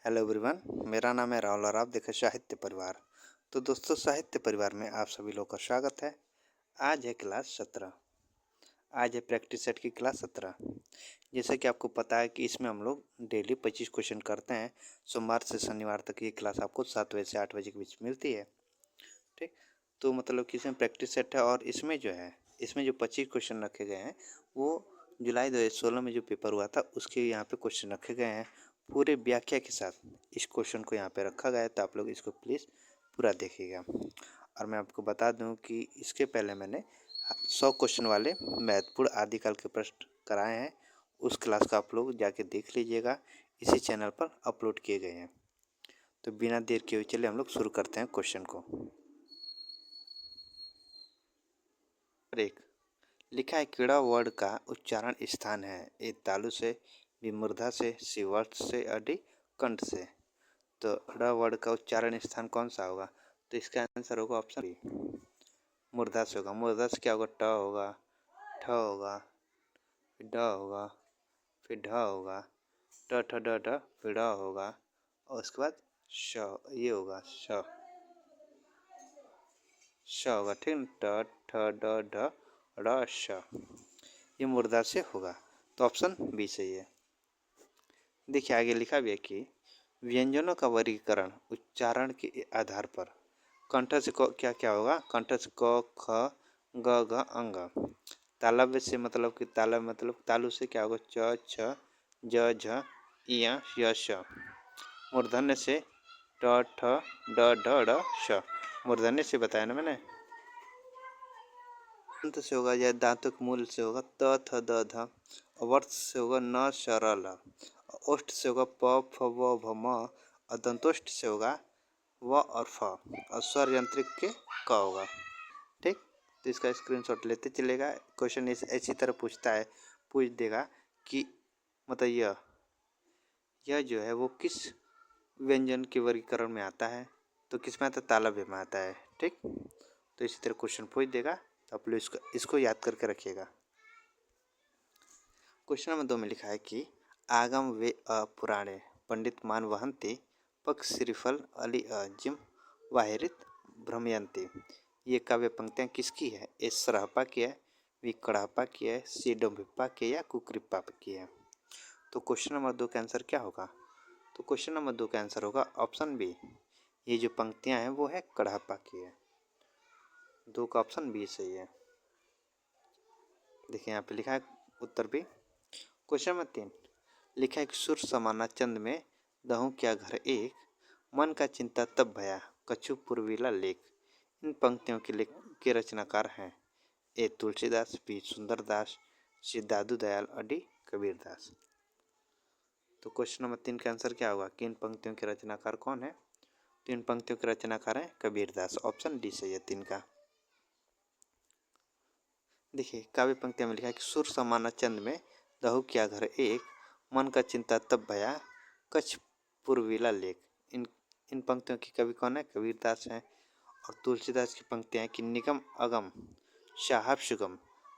Hello everyone, मेरा नाम है राहुल और आप देखें साहित्य परिवार। तो दोस्तों, साहित्य परिवार में आप सभी लोग का स्वागत है। आज है क्लास 17। आज है प्रैक्टिस सेट की क्लास 17। जैसा कि आपको पता है कि इसमें हम लोग डेली 25 क्वेश्चन करते हैं। सोमवार से शनिवार तक ये क्लास आपको 7 बजे से 8 बजे के बीच मिलती है। ठीक, तो मतलब कि इसमें प्रैक्टिस सेट है और इसमें जो 25 क्वेश्चन रखे गए हैं वो जुलाई 2016 में जो पेपर हुआ था उसके यहाँ पे क्वेश्चन रखे गए हैं पूरे व्याख्या के साथ। इस क्वेश्चन को यहाँ पे रखा गया है, तो आप लोग इसको प्लीज़ पूरा देखिएगा। और मैं आपको बता दूं कि इसके पहले मैंने 100 क्वेश्चन वाले महत्वपूर्ण आदिकाल के प्रश्न कराए हैं। उस क्लास का आप लोग जाके देख लीजिएगा, इसी चैनल पर अपलोड किए गए हैं। तो बिना देर के हुए चलिए हम लोग शुरू करते हैं क्वेश्चन को। एक लिखा है, कीड़ा वर्ड का उच्चारण स्थान है ए तालु से, बी मूर्धा से, सी वर्त से, डी कंठ से। तो ड़ वर्ड का उच्चारण स्थान कौन सा होगा? तो इसका आंसर होगा ऑप्शन बी, मूर्धा से होगा। मूर्धा से क्या होगा? ट होगा, ठ होगा, फिर ड होगा, फिर ढ होगा, ट ठ ड ढ, फिर ड़ होगा और उसके बाद श, ये होगा श होगा। ठीक, ट ठ ड ढ ड़ श, ये मूर्धा से होगा। तो ऑप्शन बी सही है। देखिए आगे लिखा भी है कि व्यंजनों का वर्गीकरण उच्चारण के आधार पर कंठ से क्या क्या होगा? कंठ से क ख ग घ अंग। तालव्य से मतलब कि तालु से क्या होगा? च छ ज झ इय य श। मूर्धन्य से ट ठ ड ढ ड़ श। मूर्धन्य से बताया ना मैंने। दंत से होगा या दांतों के मूल से होगा त थ द ध। वर्त से होगा न श र ल। ओष्ठ से होगा प फ व भ म। और दंतोष्ठ से होगा व और फ। और स्वर यंत्रिक के क होगा। ठीक, तो इसका स्क्रीनशॉट लेते चलेगा। क्वेश्चन ऐसी तरह पूछ देगा कि मतलब यह जो है वो किस व्यंजन के वर्गीकरण में आता है? तो किस में आता है? तालव्य में आता है। ठीक, तो इसी तरह क्वेश्चन पूछ देगा, तो आप लोग इसको याद करके रखिएगा। क्वेश्चन नंबर 2 में लिखा है कि आगम वे पुराणे पंडित मान वहंती पक श्रीफल अली जिम वाहिरित भ्रमयंती। ये काव्य पंक्तियाँ किसकी है? ए सरहपा की है, बी कड़हपा की है, सी डोम्भिप्पा की या कुकृप्पा की है। तो क्वेश्चन नंबर 2 का आंसर क्या होगा? तो क्वेश्चन नंबर 2 का आंसर होगा ऑप्शन बी। ये जो पंक्तियाँ हैं वो है कड़हपा की है। 2 का ऑप्शन बी सही है। देखिए यहाँ पे लिखा है उत्तर बी। क्वेश्चन नंबर 3 लिखा है कि सुर समाना चंद में दहूँ क्या घर एक, मन का चिंता तब भया कछु पूर्वीला लेख। इन पंक्तियों के रचनाकार हैं ए तुलसीदास, बी सुंदरदास, सी दादू दयाल, डी कबीरदास। तो क्वेश्चन नंबर 3 का आंसर क्या होगा कि इन पंक्तियों के रचनाकार कौन है? तो इन पंक्तियों के रचनाकार हैं कबीरदास। ऑप्शन डी सही है 3 का। देखिए काव्य पंक्तियों में लिखा है कि सुर समाना चंद में दहु क्या घर एक, मन का चिंता तब भया कछ पूर्वीला लेख। इन पंक्तियों की कवि कौन है? कबीरदास हैं। और तुलसीदास की पंक्तियाँ हैं कि निगम अगम शाहब सुगम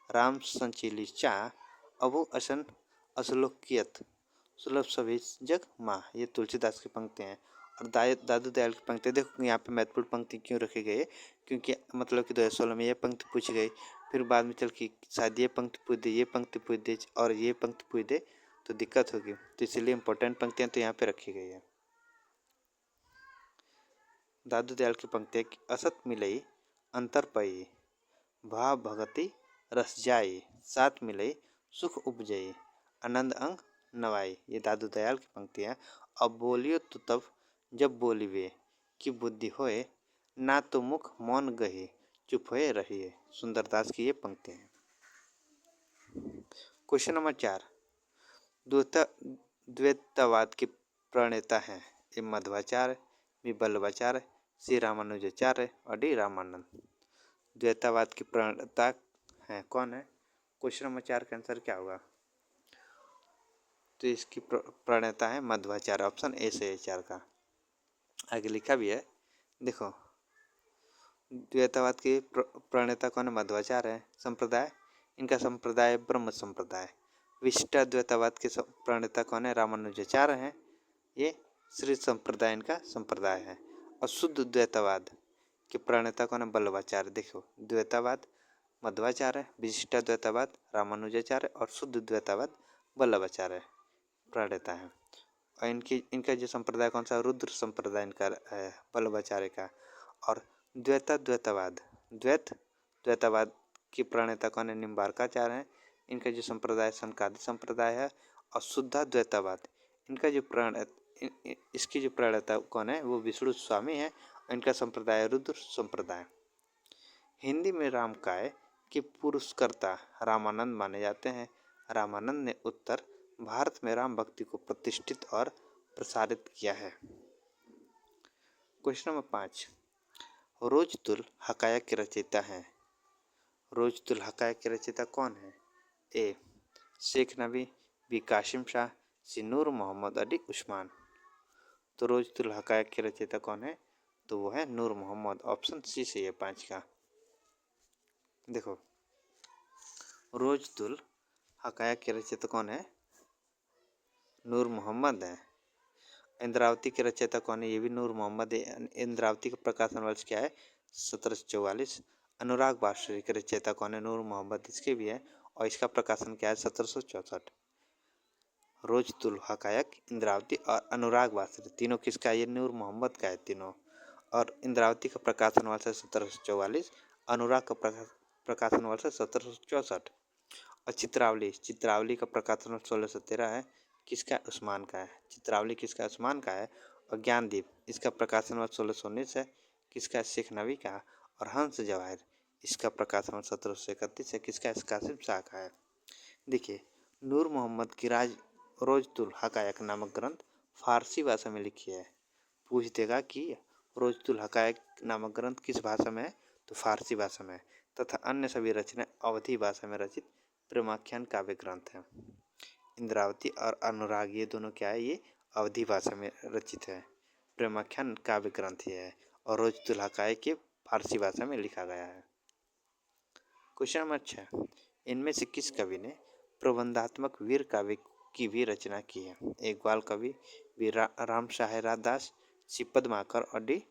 राम संचीली चा अबु असन असलोकियत सुलभ सभी जग माँ। ये तुलसीदास की पंक्तियाँ हैं। और दादू दयाल की पंक्ति देखो यहाँ पे महत्वपूर्ण पंक्ति क्यों रखी गई है? क्योंकि मतलब कि 2016 में ये पंक्ति पूछी गई, फिर बाद में चल के शायद ये पंक्ति पूछ दे, ये पंक्ति पूछ दे और ये पंक्ति पूछ दे तो दिक्कत होगी। तो इसलिए इंपॉर्टेंट पंक्तियाँ तो यहाँ पे रखी गई है। दादू दयाल की पंक्ति असत मिलई अंतर पई भाव भगति रस जाई साथ मिलई सुख उपजई आनंद अंग नवाई। ये दादू दयाल की पंक्तियाँ। अब बोलियो तो तब जब बोली वे कि बुद्धि होए ना तो मुख मौन गही चुप होए रहिए। सुंदरदास की ये पंक्तियाँ हैं। क्वेश्चन नंबर 4 द्वैतवाद के प्रणेता हैं ए मध्वाचार्य, बी वल्लभाचार्य, सी रामानुजाचार्य और डी रामानंद। द्वैतवाद के प्रणेता हैं कौन है? क्वेश्चन नंबर 4 का आंसर क्या होगा? तो इसकी प्रणेता है मध्वाचार्य। ऑप्शन ए से 4 का। आगे लिखा भी है, देखो द्वैतवाद के प्रणेता कौन है? मध्वाचार्य है। संप्रदाय, इनका संप्रदाय ब्रह्म संप्रदाय। विशिष्टाद्वैतवाद के प्रणेता कौन है? रामानुजाचार्य हैं। ये श्री संप्रदाय इनका संप्रदाय है। और शुद्ध द्वैतवाद के प्रणेता कौन है? वल्लभाचार्य। देखो, द्वैतवाद मध्वाचार्य, विशिष्टाद्वैतवाद रामानुजाचार्य और शुद्ध द्वैतवाद वल्लभाचार्य प्रणेता है। और इनका जो संप्रदाय कौन सा? रुद्र संप्रदाय इनका है, वल्लभाचार्य का। और द्वैतवाद की प्रणेता कौन है? निम्बार्काचार्य है। इनका जो संप्रदाय सनकादि संप्रदाय है। और शुद्धाद्वैतवाद इनका जो इसकी जो प्रणेता कौन है? वो विष्णु स्वामी है। इनका संप्रदाय रुद्र संप्रदाय। हिंदी में रामकाय के पुरुषकर्ता रामानंद माने जाते हैं। रामानंद ने उत्तर भारत में राम भक्ति को प्रतिष्ठित और प्रसारित किया है। क्वेश्चन नंबर 5, रोजतुल हकायक के रचयिता हैं। रोजतुल हकायक के रचयिता कौन है? ए शेख नबी, बी कासिम शाह, सी नूर मोहम्मद अली उस्मान। तो रोजतुल हकायक के रचयिता कौन है? तो वो है नूर मोहम्मद। ऑप्शन सी सही है 5 का। देखो, रोजतुल हकायक के रचयिता कौन है? नूर मोहम्मद है। इंद्रावती के रचयिता कौन है? ये भी नूर मोहम्मद है। इंद्रावती का प्रकाशन वर्ष क्या है? 1744। अनुराग बांसुरी के रचयिता कौन है? नूर मोहम्मद, इसके भी है। और इसका प्रकाशन क्या है? 1764। रोजतुल हकायक, इंद्रावती और अनुराग बांसुरी तीनों किसका है? ये नूर मोहम्मद का है तीनों। और इंद्रावती का प्रकाशन वर्ष है 1744। अनुराग का प्रकाशन वर्ष है 1764। और चित्रावली का प्रकाशन 1613 है। किसका? उस्मान का है। चित्रावली किसका? उस्मान का है। और ज्ञानदीप इसका प्रकाशन वर्ष 1619 है। किसका? शेख नबी का। और हंस जवाहिर इसका प्रकाशन वर्ष 1731 है। किसका? कासिम शाह का है। देखिए, नूर मोहम्मद की रोजतुल हकायक नामक ग्रंथ फारसी भाषा में लिखी है। पूछ देगा कि रोजतुल हकायक नामक ग्रंथ किस भाषा में है? तो फारसी भाषा में। तथा अन्य सभी रचना अवधी भाषा में रचित प्रेमाख्यान काव्य ग्रंथ है। इंद्रावती और अनुराग ये दोनों क्या है? ये अवधी भाषा में रचित है। प्रेमाख्यान काव्य ग्रंथ ये है। और रोजतुल हकायक के फारसी भाषा में लिखा गया है। क्वेश्चन नंबर 6, इनमें से किस कवि ने प्रबंधात्मक वीर काव्य की भी रचना की है? एक ग्वाल कवि, बी राम सहायरा दास, सी पद्माकर और डी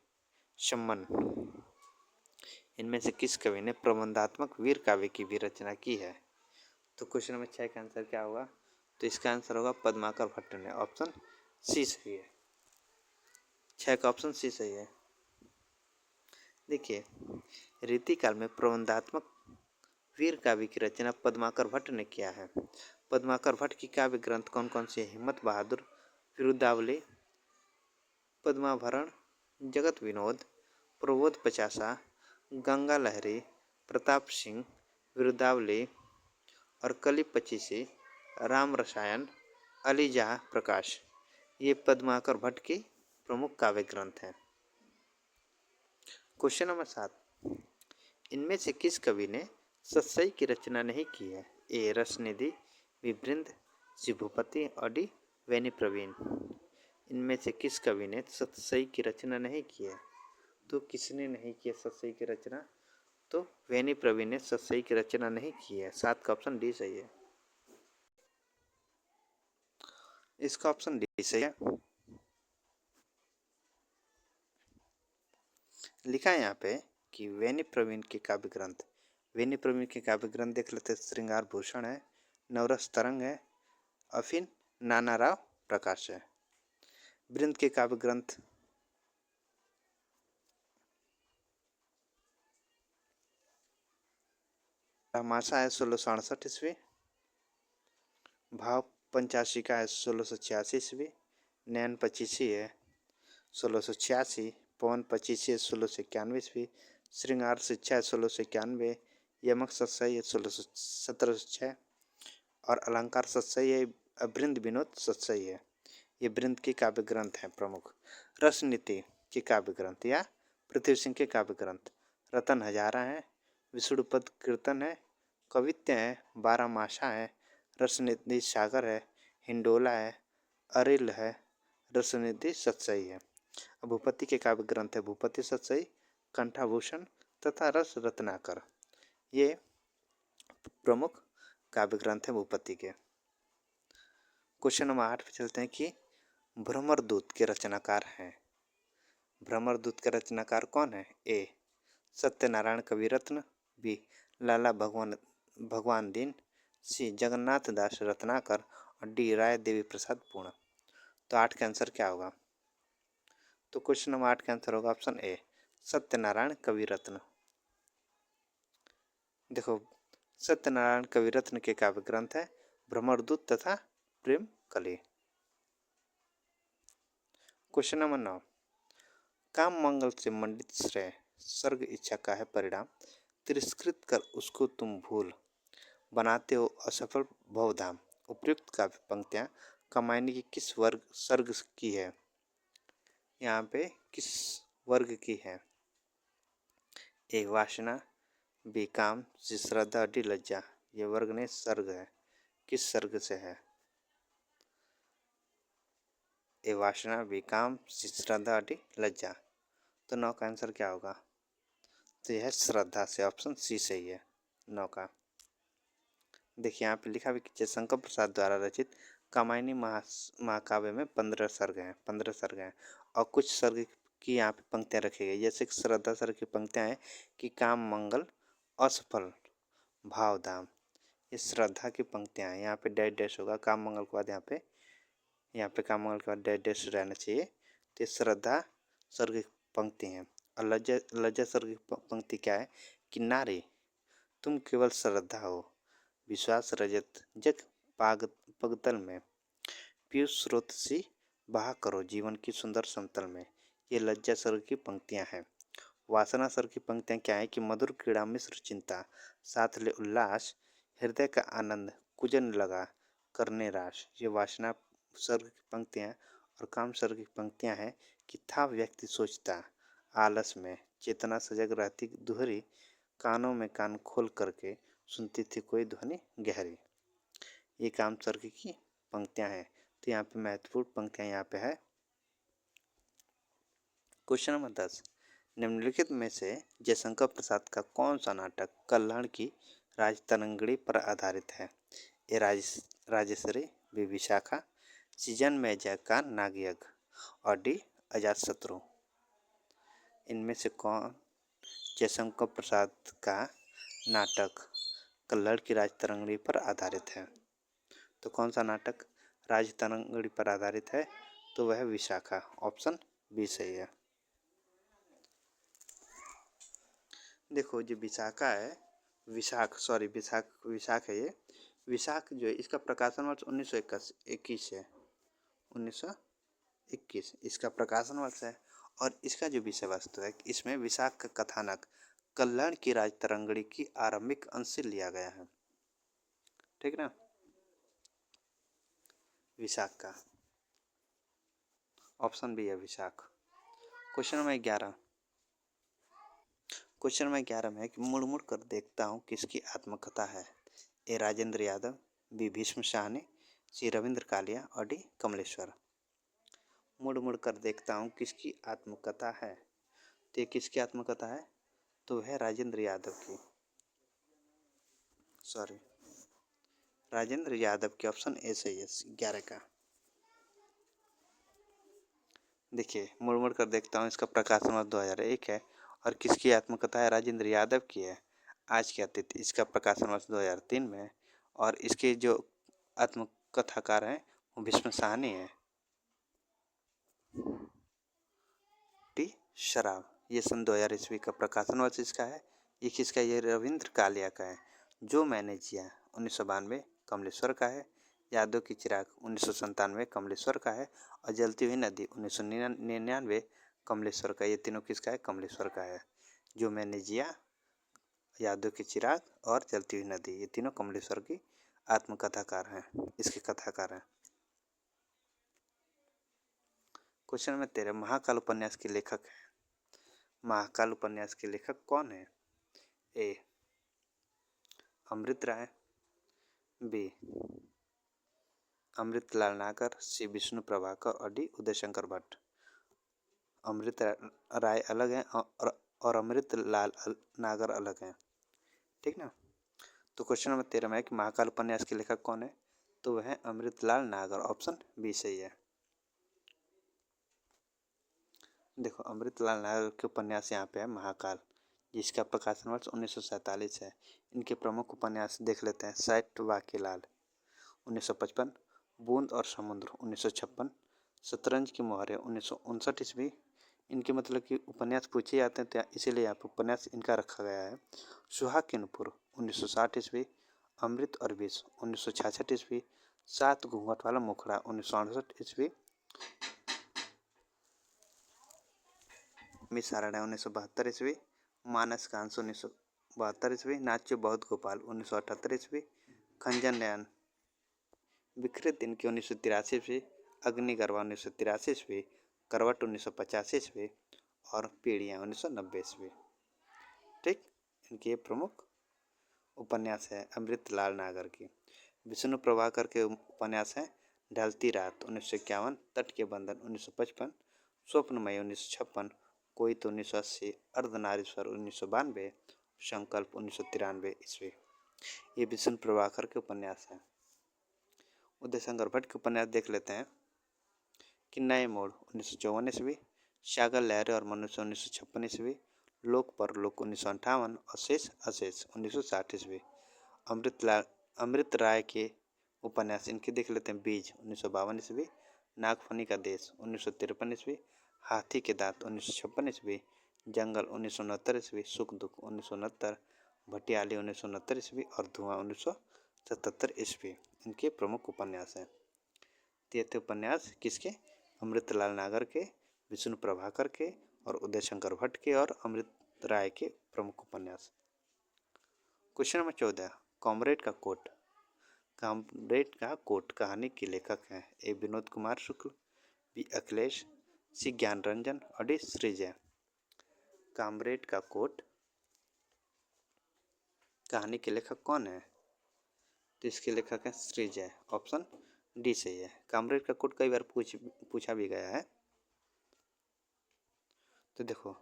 शम्मन। इनमें से किस कवि ने प्रबंधात्मक वीर काव्य की भी रचना की है? तो क्वेश्चन नंबर 6 का आंसर क्या होगा? तो इसका आंसर होगा पद्माकर भट्ट ने। ऑप्शन सी सही है। 6 का ऑप्शन सी सही है। देखिए, रीतिकाल में प्रबंधात्मक वीर काव्य की रचना पद्माकर भट्ट ने किया है। पद्माकर भट्ट की काव्य ग्रंथ कौन कौन से? हिम्मत बहादुर, विरुद्धावली, पद्माभरण, जगत विनोद, प्रबोध पचासा, गंगा लहरी, प्रताप सिंह, विरुद्धावली और कली पचीसी, राम रसायन, अलीजाह प्रकाश। ये पद्माकर भट्ट की प्रमुख काव्य ग्रंथ हैं। क्वेश्चन नंबर 7, इनमें से किस कवि ने सतसई की रचना नहीं की है? ए रसनिधि, बी बृंद, सी भूपति और डी वैनी प्रवीण। इनमें से किस कवि ने सतसई की रचना नहीं की है? तो किसने नहीं की है सतसई की रचना? तो वैनी प्रवीण ने सतसई की रचना नहीं की है। 7 का ऑप्शन डी सही है। इसका ऑप्शन डी सही है। लिखा है यहाँ पे कि वैनी प्रवीण के काव्य ग्रंथ। वैनी प्रवीण के काव्य ग्रंथ देख लेते। श्रृंगार भूषण है, नवरस तरंग है और फिर नाना राव प्रकाश है। बृंद के काव्य ग्रंथ तमाशा है 1668 ईस्वी, भाव पंचाशी का है 1686 ईस्वी, नयन पचीसी है 1686, पवन पचीसी है 1691 ईस्वी, श्रृंगार शिक्षा है 1691, यमक सत्सई है 1706 और अलंकार सत्सई है, बृंद विनोद सत्सई है। ये बृंद के काव्य ग्रंथ हैं प्रमुख। रसनीति के काव्य ग्रंथ या पृथ्वी सिंह के काव्य ग्रंथ रतन हजारा है, विष्णुपद कीर्तन है, कवित्य है, बारहमासा है, रसनिधि सागर है, हिंडोला है, अरिल है, रसनिधि सत्सई है। भूपति के काव्य ग्रंथ है भूपति सत्सई, कंठाभूषण तथा रस रत्नाकर। ये प्रमुख काव्य ग्रंथ है भूपति के। क्वेश्चन नंबर 8 पे चलते हैं कि भ्रमरदूत के रचनाकार हैं। भ्रमरदूत के रचनाकार कौन है? ए सत्यनारायण कविरत्न, बी लाला भगवान दीन, सी जगन्नाथ दास रत्नाकर और डी राय देवी प्रसाद पूर्ण। तो 8 का आंसर क्या होगा? तो क्वेश्चन नंबर 8 का आंसर होगा ऑप्शन ए सत्यनारायण कविरत्न। देखो, सत्यनारायण कविरत्न के काव्य ग्रंथ है भ्रमरदूत तथा प्रेम कली। क्वेश्चन नंबर 9, काम मंगल से मंडित श्रेय सर्ग इच्छा का है परिणाम, तिरस्कृत कर उसको तुम भूल, बनाते हो असफल भवधाम। उपयुक्त काव्य पंक्तियां कामायनी की किस वर्ग सर्ग की है? यहाँ पे किस वर्ग की है? ए वासना, बी काम, सी श्रद्धा, डी लज्जा। ये वर्ग नहीं सर्ग है। किस सर्ग से है? ए वासना, बी काम, सी श्रद्धा, डी लज्जा। तो 9 का आंसर क्या होगा? तो यह श्रद्धा से, ऑप्शन सी सही है 9 का। देखिए यहाँ पे लिखा भी कि जयशंकर प्रसाद द्वारा रचित कामायनी महाकाव्य में 15 सर्ग हैं, 15 सर्ग हैं और कुछ सर्ग की यहाँ पे पंक्तियाँ रखी गई, जैसे श्रद्धा सर्ग की पंक्तियाँ हैं कि काम मंगल असफल भावधाम। ये श्रद्धा की पंक्तियाँ हैं। यहाँ पे डैश डैश होगा, काम मंगल के बाद यहाँ पे काम मंगल के बाद डैश डैश रहना चाहिए। तो श्रद्धा सर्ग की पंक्ति है। और लज्जा सर्ग की पंक्ति क्या है कि नारी तुम केवल श्रद्धा हो, विश्वास रजत जग पगतल में, पीयूष स्रोत सी बहा करो जीवन की सुंदर समतल में। ये लज्जा सर्ग की पंक्तियां हैं। वासना सर्ग की पंक्तियां क्या है कि मधुर क्रीड़ा मिश्र चिंता, साथ ले उल्लास, हृदय का आनंद कुजन लगा करने राश। ये वासना सर्ग की पंक्तियां। और काम सर्ग की पंक्तियां हैं कि था व्यक्ति सोचता आलस में, चेतना सजग रहती दुहरी, कानों में कान खोल करके सुनती थी कोई ध्वनि गहरी। ये काम सर्ग की पंक्तियां हैं। तो यहाँ पे महत्वपूर्ण पंक्तियां यहाँ पे है। क्वेश्चन नंबर 10, निम्नलिखित में से जयशंकर प्रसाद का कौन सा नाटक कल्याण की राजतरंगिणी पर आधारित है? ए राजेश्वरी, बी विशाखा, सी जन्मेजय का नागयज्ञ और डी अजातशत्रु। इनमें से कौन जयशंकर प्रसाद का नाटक कल्लड़ की राजतरंगिणी पर आधारित है? तो कौन सा नाटक राजतरंगिणी पर आधारित है? तो वह विशाखा, ऑप्शन बी सही है। देखो जो विशाखा है, विशाख है ये। विशाख जो है इसका प्रकाशन वर्ष 1921 है, 1921 इसका प्रकाशन वर्ष है। और इसका जो विषय वस्तु है इसमें विशाख का कथानक कल्याण की राजतरंगिणी की आरंभिक अंश से लिया गया है। ठीक ना, विशाख का ऑप्शन बी है Vishakh. Question number 11, question number 11 में है कि मुड़ मुड़ कर देखता हूँ किसकी आत्मकथा है? ए राजेंद्र यादव, बी भीष्म साहनी, सी रविंद्र कालिया और डी कमलेश्वर। मुड़ मुड़ कर देखता हूँ किसकी आत्मकथा है? तो ये किसकी आत्मकथा है? तो है राजेंद्र यादव की, राजेंद्र यादव की, ऑप्शन ए सही है 11 का। देखिए मुड़ मुड़ कर देखता हूँ इसका प्रकाशन वर्ष 2001 है और किसकी आत्मकथा है? राजेंद्र यादव की है। आज की अतिथि इसका प्रकाशन वर्ष 2003 में है और इसके जो आत्मकथाकार हैं वो भीष्म साहनी है। टी शराब, ये सन 2000 ईस्वी का प्रकाशन वर्ष इसका है। ये किसका? ये रविंद्र कालिया का है। जो मैंने जिया 1992 कमलेश्वर का है। यादों की चिराग 1997 कमलेश्वर का है और जलती हुई नदी 1999 कमलेश्वर का। ये तीनों किसका है? कमलेश्वर का है। जो मैंने जिया, यादों की चिराग और जलती हुई नदी, ये तीनों कमलेश्वर की आत्मकथाकार हैं, इसके कथाकार हैं। क्वेश्चन नंबर 13, महाकाल उपन्यास के लेखक हैं। महाकाल उपन्यास के लेखक कौन है? ए अमृत राय, बी अमृतलाल नागर, सी विष्णु प्रभाकर और डी उदय शंकर भट्ट। अमृत राय अलग हैं और अमृतलाल नागर अलग हैं। ठीक ना। तो क्वेश्चन नंबर 13 में है कि महाकाल उपन्यास के लेखक कौन है? तो वह है अमृतलाल नागर, ऑप्शन बी सही है। देखो अमृतलाल नागर के उपन्यास यहाँ पे है महाकाल, जिसका प्रकाशन वर्ष 1947 है। इनके प्रमुख उपन्यास देख लेते हैं। सैट वाकीलाल 1955, बूंद और समुद्र 1956, शतरंज की मोहरें 1959 ईस्वी। इनके मतलब कि उपन्यास पूछे जाते हैं तो इसीलिए यहाँ पर उपन्यास इनका रखा गया है। सुहाग के नुपुर 1960 ईस्वी, अमृत और विष 1966 ईस्वी, सात घूंघट वाला मुखड़ा 1968 ईस्वी, मिस साराडा 1972 ईस्वी, मानस कांस 1972 ईस्वी, नाच्य बहुत गोपाल 1978 ईस्वी, खंजन नयन बिखरे दिन की 1983 ईस्वी, अग्निगर्भा 1983 ईस्वी, करवट 1985 ईस्वी और पीढ़ियाँ 1990 ईस्वी। ठीक, इनके प्रमुख उपन्यास है अमृतलाल नागर की। विष्णु प्रभाकर के उपन्यास हैं ढलती रात 1951, तट के बंधन 1955, स्वप्नमय 1956, कोई तो 1980, अर्धनारीश्वर 1992, संकल्प 1993 ईस्वी। ये विष्णु प्रभाकर के उपन्यास हैं। उदय शंकर भट्ट के उपन्यास देख लेते हैं कि नए मोड़ 1954 ईस्वी, सागर लहरे और मनुष्य 1956 ईस्वी, लोक परलोक 1958 और शेष अशेष 1960 ईस्वी। अमृत राय के उपन्यास इनके देख लेते हैं। बीज 1952 ईस्वी, नागफनी का देश 1953 ईस्वी, हाथी के दांत 1956 ईस्वी, जंगल 1969 ईस्वी, सुख दुख 1969, भटियाली 1969 ईस्वी और धुआं 1977 ईस्वी। इनके प्रमुख उपन्यास हैं। ये थे उपन्यास किसके? अमृतलाल नागर के, विष्णु प्रभाकर के और उदय शंकर भट्ट के और अमृत राय के प्रमुख उपन्यास। क्वेश्चन नंबर 14, कॉमरेड का कोट। कॉमरेड का कोट कहानी के लेखक हैं ए विनोद कुमार शुक्ल, बी अखिलेश, सी ज्ञान रंजन और डी सृजय। कॉमरेड का कोट कहानी के लेखक कौन है? तो इसके लेखक हैं सृजय। ऑप्शन डी सही है। कॉमरेड का कोट कई बार पूछा भी गया है। तो देखो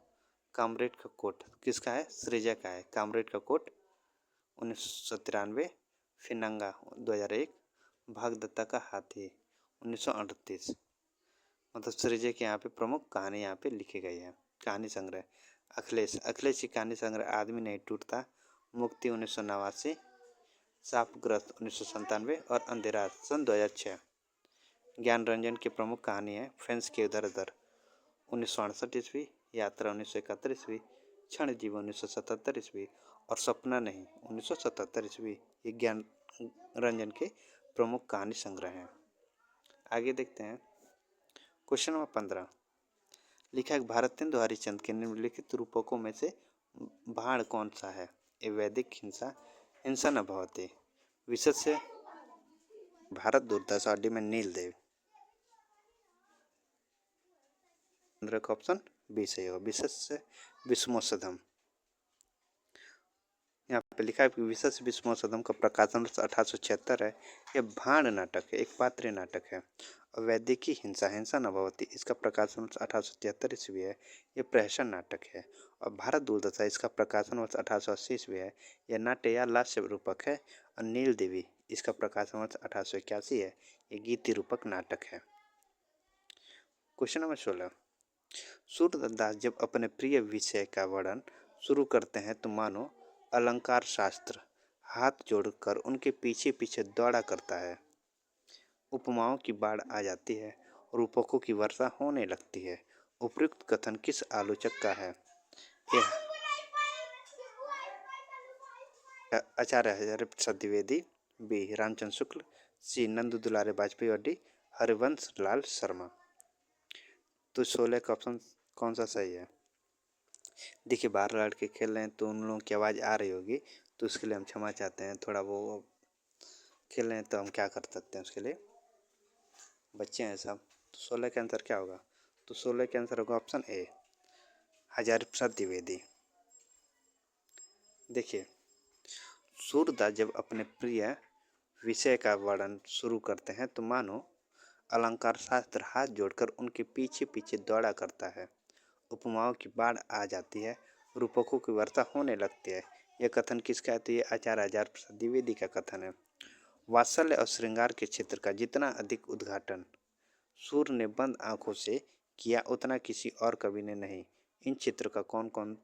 कॉमरेड का कोट किसका है? सृजय का है। कॉमरेड का कोट 1993, फिनंगा 2001, भागदत्ता का हाथी 1938। मतलब सृजय के यहाँ पे प्रमुख कहानी यहाँ पे लिखी गई है। कहानी संग्रह अखिलेश की कहानी संग्रह आदमी नहीं टूटता, मुक्ति 1989, शापग्रस्त 1997 और अंधेरा सन 2006। ज्ञान रंजन की प्रमुख कहानी है फ्रेंड्स के इधर उधर 1968 ईस्वी, यात्रा 1971 ईस्वी, क्षण जीव 1977 ईस्वी और सपना नहीं 1977 ईस्वी। ये ज्ञान रंजन के प्रमुख कहानी संग्रह हैं। आगे देखते हैं क्वेश्चन नंबर 15, लेखक भारतेंदु हरिश्चंद्र के निम्नलिखित रूपकों में से भाण कौन सा है? ए वैदिक हिंसा, हिंसा न भवति, विशस्य, भारत दुर्दशा डी में नीलदेव। का ऑप्शन बी सही होगा, विशस्य विस्मोसदम। यहाँ पे लिखा है कि विशस्य विस्मोसदम का प्रकाशन 1876 है। यह भाण नाटक है, एक पात्रीय नाटक है। और वैदिकी हिंसा, हिंसा न भवति, इसका प्रकाशन वर्ष 1873 ईस्वी है। यह प्रहसन नाटक है। और भारत दुर्दशा इसका प्रकाशन वर्ष 1880 ईस्वी है। यह नाट्य या लास्य रूपक है। और नील देवी इसका प्रकाशन वर्ष 1881 है। यह गीति रूपक नाटक है। क्वेश्चन नंबर 16, सूरदास जब अपने प्रिय विषय का वर्णन शुरू करते हैं तो मानो अलंकार शास्त्र हाथ जोड़कर उनके पीछे पीछे दौड़ा करता है। उपमाओं की बाढ़ आ जाती है, रूपकों की वर्षा होने लगती है। उपयुक्त कथन किस आलोचक का है? यह आचार्य हजारे प्रसाद द्विवेदी, बी रामचंद्र शुक्ल, सी नंदू दुलारे वाजपेयी और डी हरिवंश लाल शर्मा। तो 16 का ऑप्शन कौन सा सही है? देखिए 12 लड़के खेल रहे हैं तो उन लोगों की आवाज़ आ रही होगी, तो उसके लिए हम क्षमा चाहते हैं। थोड़ा वो खेल रहे हैं तो हम क्या कर सकते हैं उसके लिए, बच्चे हैं सब। तो 16 का आंसर क्या होगा? तो 16 का आंसर होगा ऑप्शन ए हजारी प्रसाद द्विवेदी। देखिए सूरदास जब अपने प्रिय विषय का वर्णन शुरू करते हैं तो मानो अलंकार शास्त्र हाथ जोड़कर उनके पीछे पीछे दौड़ा करता है। उपमाओं की बाढ़ आ जाती है, रूपकों की वर्षा होने लगती है। यह कथन किसका है? तो ये आचार्य हजारी प्रसाद द्विवेदी का कथन है। वात्सल्य और श्रृंगार के क्षेत्र का जितना अधिक उद्घाटन सूर्य ने बंद आंखों से किया उतना किसी और कवि ने नहीं। इन चित्रों का कौन कौन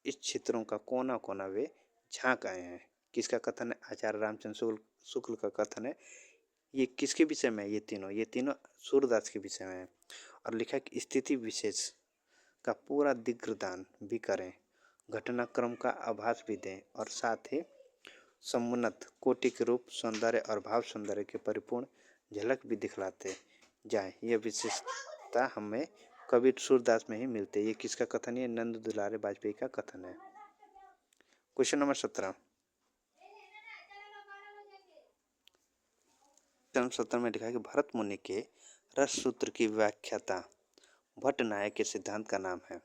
इस चित्रों का कोना कोना वे झांक आए हैं। किसका कथन है? आचार्य रामचंद्र शुक्ल का कथन है। ये किसके विषय में? ये तीनों सूरदास के विषय में है। और लिखा कि स्थिति विशेष का पूरा दिग्दान भी करें, घटनाक्रम का आभास भी दें और साथ ही समुन्नत कोटि के रूप सौंदर्य और भाव सौंदर्य के परिपूर्ण झलक भी दिखलाते जाए। यह विशेषता हमें कवि सूरदास में ही मिलती है। ये किसका कथन है? नंद दुलारे वाजपेयी का कथन है। Question number 17। जन्म 17 में लिखा है कि भरत मुनि के रस सूत्र की व्याख्याता भट्ट नायक के सिद्धांत का नाम है।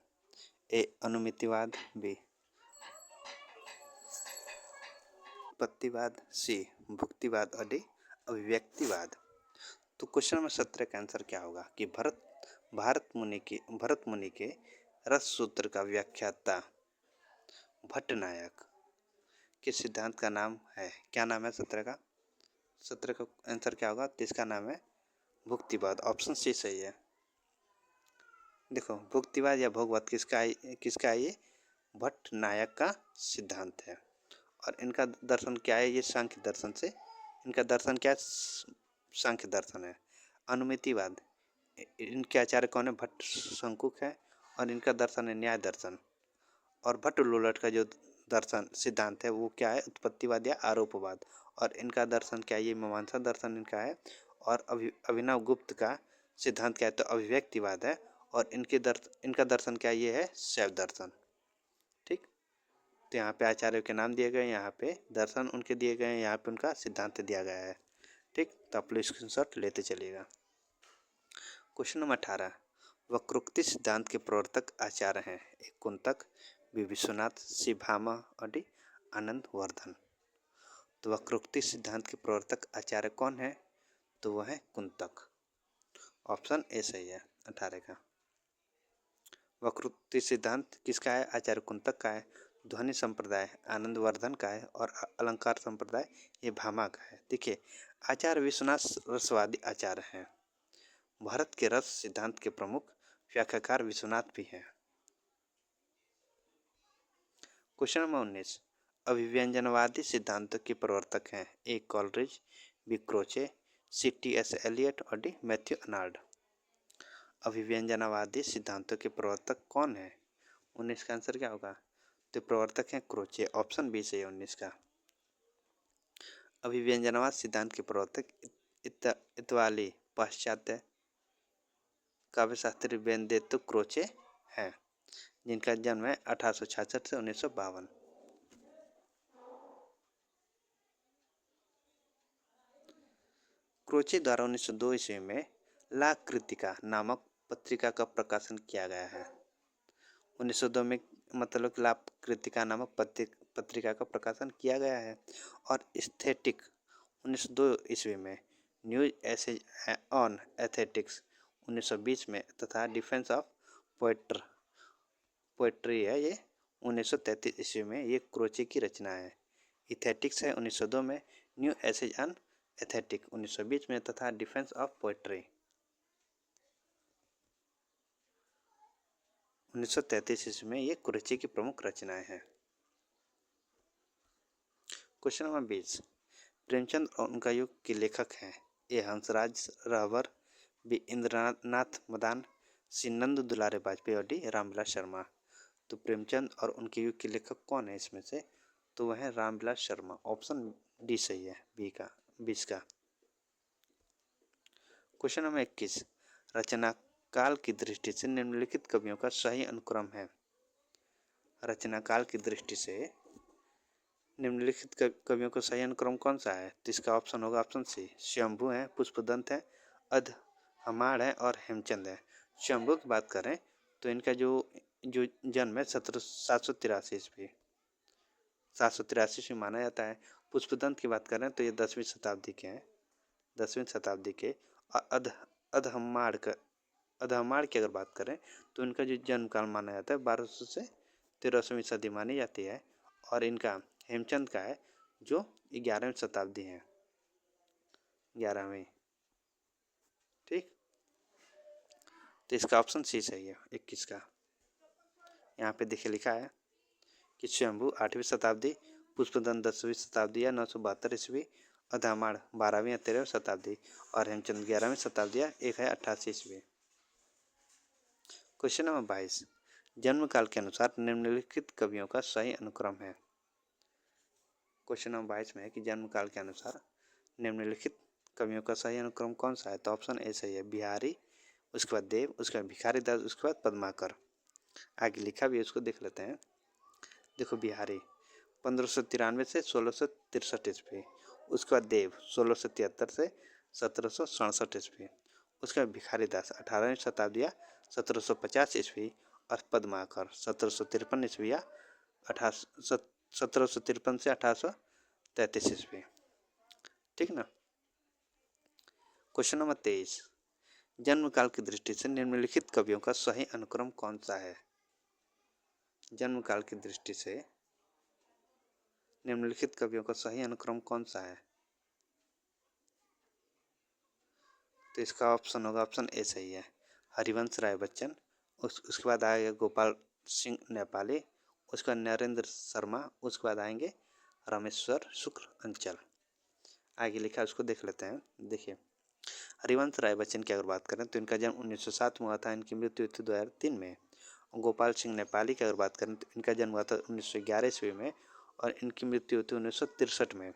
ए अनुमितिवाद, बी उत्पत्तिवाद, सी भुक्तिवाद और डी अभिव्यक्तिवाद। तो क्वेश्चन नंबर 17 का आंसर क्या होगा कि भरत मुनि के रस सूत्र का व्याख्याता भट्ट नायक के सिद्धांत का नाम है। क्या नाम है 17 का आंसर क्या होगा? तो इसका नाम है भुक्तिवाद। ऑप्शन सी सही है। देखो, भुक्तिवाद या भोगवाद किसका है? ये भट्ट नायक का सिद्धांत है। और इनका दर्शन क्या है? ये सांख्य दर्शन से इनका दर्शन क्या है? सांख्य दर्शन है। अनुमितिवाद, इनके आचार्य कौन है? भट्ट शंकुक है और इनका दर्शन है न्याय दर्शन। और भट्ट लोलट का जो दर्शन सिद्धांत है वो क्या है? उत्पत्तिवाद या आरोपवाद। और इनका दर्शन क्या है? ये मीमांसा दर्शन इनका है। और अभिनव गुप्त का सिद्धांत क्या है? तो अभिव्यक्तिवाद है। और इनका दर्शन क्या है? ये है शैव दर्शन। ठीक, तो यहाँ पे आचार्य के नाम दिए गए, यहाँ पे दर्शन उनके दिए गए हैं, यहाँ पे उनका सिद्धांत दिया गया है। ठीक, तो आप लोग स्क्रीनशॉट लेते चलिएगा। Question number 18। वक्रोक्ति सिद्धांत के प्रवर्तक आचार्य हैं। एक कुंतक, बी विश्वनाथ, सी भामा और डी आनंद वर्धन। तो वक्रोक्ति सिद्धांत के प्रवर्तक आचार्य कौन है? तो वह है कुंतक। ऑप्शन ए सही है 18 का। वक्रोक्ति सिद्धांत किसका है? आचार्य कुंतक का है। ध्वनि संप्रदाय आनंद वर्धन का है और अलंकार संप्रदाय ये भामा का है। देखिए, आचार्य विश्वनाथ रसवादी आचार्य हैं। भारत के रस सिद्धांत के प्रमुख व्याख्याकार विश्वनाथ भी हैं। Question number 19। अभिव्यंजनवादी सिद्धांतों के प्रवर्तक हैं। A Coleridge, B Croce, C T S Eliot और डी मैथ्यू अर्नाल्ड। अभिव्यंजनवादी सिद्धांतों के प्रवर्तक कौन है? 19 का आंसर क्या होगा? तो प्रवर्तक हैं क्रोचे। ऑप्शन बी से 19 का। अभिव्यंजनवाद सिद्धांत के प्रवर्तक इतालवी पाश्चात्य काव्यशास्त्री बेनेडिक्टो क्रोचे हैं, जिनका जन्म है 1866 से 1952। क्रोचे द्वारा 1902 ईस्वी में ला कृतिका नामक पत्रिका का प्रकाशन किया गया है। 1902 में मतलब ला कृतिका नामक पत्रिका का प्रकाशन किया गया है। और एस्थेटिक 1902 ईस्वी में न्यूज एसेज ऑन एस्थेटिक्स 1920 में तथा डिफेंस ऑफ पोएट्री है ये 1933 ईस्वी में। ये क्रोचे की रचना है। इथेटिक्स है 1902 में, न्यू एसेज ऑन एस्थेटिक 1920 में तथा डिफेंस ऑफ पोएट्री 1933 ईस्वी में। ये क्रोचे की प्रमुख रचनाएं हैं। Question number 20। प्रेमचंद और उनका युग के लेखक हैं। ए हंसराज रहबर, बी इंद्रनाथ मदान, सी नंद दुलारे वाजपेयी और डी रामविलास शर्मा। तो प्रेमचंद और उनके युग के लेखक कौन है इसमें से? तो वह है रामविलास शर्मा। ऑप्शन डी सही है, बी का 20 का। Question number 21। रचना काल की दृष्टि से निम्नलिखित कवियों का सही अनुक्रम है। रचना काल की दृष्टि से निम्नलिखित कवियों का सही अनुक्रम कौन सा है? तो इसका ऑप्शन होगा ऑप्शन सी। शंभु है, पुष्पदंत है, अध हमाड़ है और हेमचंद है। शंभु की बात करें तो इनका जो जन्म है 783 ईस्वी 783 ईस्वी माना जाता है। पुष्पदंत की बात करें तो ये 10वीं शताब्दी के हैं, 10वीं शताब्दी के। और अधहमाड़ की अगर बात करें तो इनका जो जन्म काल माना जाता है 1200 से 1300वीं सदी मानी जाती है। और इनका हेमचंद का है जो 11वीं शताब्दी है, 11वीं। ठीक, तो इसका ऑप्शन सी सही है 21 का। यहाँ पे देखिए लिखा है कि स्वयंभू 8वीं शताब्दी, पुष्पदंत 10वीं शताब्दी या 972 ईस्वी, अधामाड़ 12वीं या 13वीं शताब्दी और हेमचंद 11वीं शताब्दी या एक है 88 ईस्वी। क्वेश्चन नंबर 22, जन्म काल के अनुसार निम्नलिखित कवियों का सही अनुक्रम है। क्वेश्चन नंबर 22 में है कि जन्म काल के अनुसार निम्नलिखित कवियों का सही अनुक्रम कौन सा है। तो ऑप्शन ए सही है, बिहारी, उसके बाद देव, उसके बाद भिखारी दास, उसके बाद पद्माकर। आगे लिखा भी है, उसको देख लेते हैं। देखो बिहारी 1593 से 1663 ईस्वी, उसके बाद देव 1673 से 1767 ईस्वी, उसके बाद भिखारी दास 18वीं शताब्दी या 1750 ईस्वी और पद्माकर 1753 ईस्वी या 1753 से 1833 ईस्वी। ठीक ना। क्वेश्चन नंबर 23, जन्म काल की दृष्टि से निम्नलिखित कवियों का सही अनुक्रम कौन सा है। जन्म काल की दृष्टि से निम्नलिखित कवियों का सही अनुक्रम कौन सा है। तो इसका ऑप्शन होगा ऑप्शन ए सही है, हरिवंश राय बच्चन, उसके बाद आएगा गोपाल सिंह नेपाली, उसके बाद नरेंद्र शर्मा, उसके बाद आएंगे रामेश्वर शुक्ल अंचल। आगे लिखा है उसको देख लेते हैं। देखिए हरिवंश राय बच्चन की अगर बात करें तो इनका जन्म 1907 में हुआ था, इनकी मृत्यु हुई थी 2003 में। गोपाल सिंह नेपाली की अगर बात करें तो इनका जन्म हुआ था 1911 ईस्वी में और इनकी मृत्यु हुई थी 1963 में।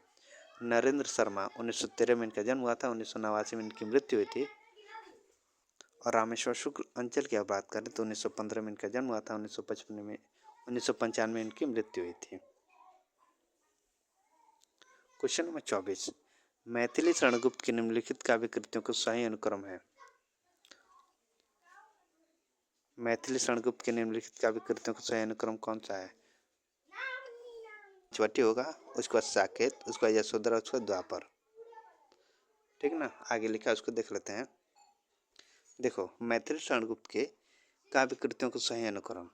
नरेंद्र शर्मा 1913 में इनका जन्म हुआ था, 1989 में इनकी मृत्यु हुई थी। और रामेश्वर शुक्ल अंचल की बात करें तो 1915 में इनका जन्म हुआ था, 1995 में इनकी मृत्यु हुई थी। क्वेश्चन नंबर 24, मैथिली शरणगुप्त की निम्नलिखित काव्य कृतियों का सही अनुक्रम है। मैथिली शरणगुप्त के निम्नलिखित काव्य कृतियों का सही अनुक्रम कौन सा है। पंचवटी होगा, उसके बाद साकेत, उसके बाद यशोधरा, उसके बाद द्वापर। ठीक ना। आगे लिखा है उसको देख लेते हैं। देखो मैथिली शरणगुप्त के काव्य कृतियों का सही अनुक्रम,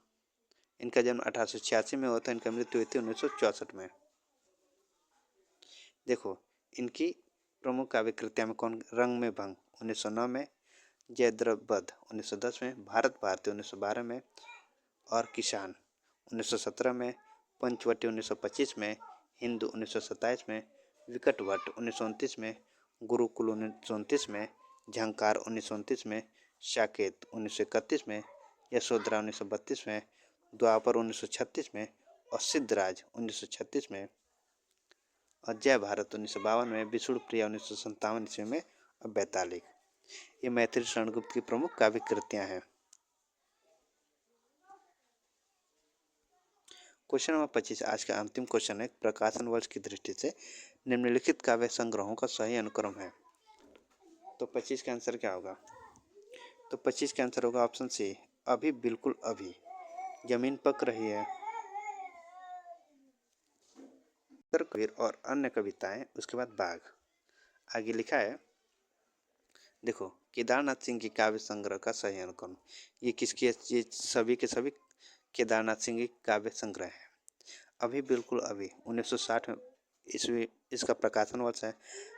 इनका जन्म 1886 में हुआ था, इनका मृत्यु हुई थी 1964 में। देखो इनकी प्रमुख काव्य कृतियां में कौन, रंग में भंग 1909 में, जयद्रथ 1910 में, भारत भारती 1912 में और किसान 1917 में, पंचवटी 1925 में, हिंदू 1927 में, विकटवट 1929 में, गुरुकुल 1929 में, झंकार 1929 में, साकेत 1931 में, यशोधरा 1932 में, द्वापर 1936 में और सिद्धराज 1936 में और जय भारत 1952 में, विष्णु प्रिया 1957 ईस्वी में और बैतालिक। ये मैथिली शरणगुप्त की प्रमुख काव्य कृतियां हैं। क्वेश्चन नंबर 25, आज का अंतिम क्वेश्चन है, प्रकाशन वर्ष की दृष्टि से निम्नलिखित काव्य संग्रहों का सही अनुक्रम है। तो 25 का आंसर क्या होगा। तो 25 का आंसर होगा ऑप्शन सी, अभी बिल्कुल अभी, जमीन पक रही है, कबीर और अन्य कविताएं, उसके बाद बाघ। आगे लिखा है देखो केदारनाथ सिंह की काव्य संग्रह का सही अनुक्रम, ये किसकी, ये सभी के सभी केदारनाथ सिंह की काव्य संग्रह है। अभी बिल्कुल अभी 1960 ईस्वी इसका प्रकाशन वर्ष है।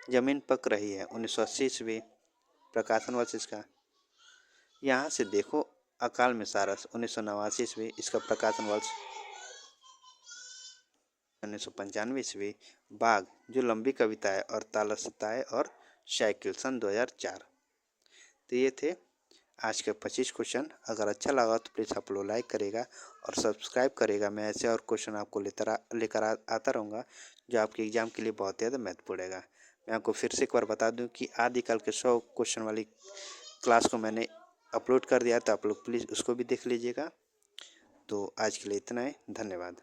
जमीन पक रही है 1980 ईस्वी प्रकाशन वर्ष इसका। यहाँ से देखो अकाल में सारस 1989 ईस्वी इसका प्रकाशन वर्ष। 1995 ईस्वी बाघ जो लंबी कविता है और तालस्ताए और साइकिल सन 2004। तो ये थे आज के 25 क्वेश्चन। अगर अच्छा लगा तो प्लीज़ आप लोग लाइक करेगा और सब्सक्राइब करेगा। मैं ऐसे और क्वेश्चन आपको लेकर आता रहूँगा जो आपके एग्ज़ाम के लिए बहुत ज़्यादा महत्वपूर्ण रहेगा। मैं आपको फिर से एक बार बता दूं कि आदिकाल के 100 क्वेश्चन वाली क्लास को मैंने अपलोड कर दिया, तो आप लोग प्लीज़ उसको भी देख लीजिएगा। तो आज के लिए इतना ही, धन्यवाद।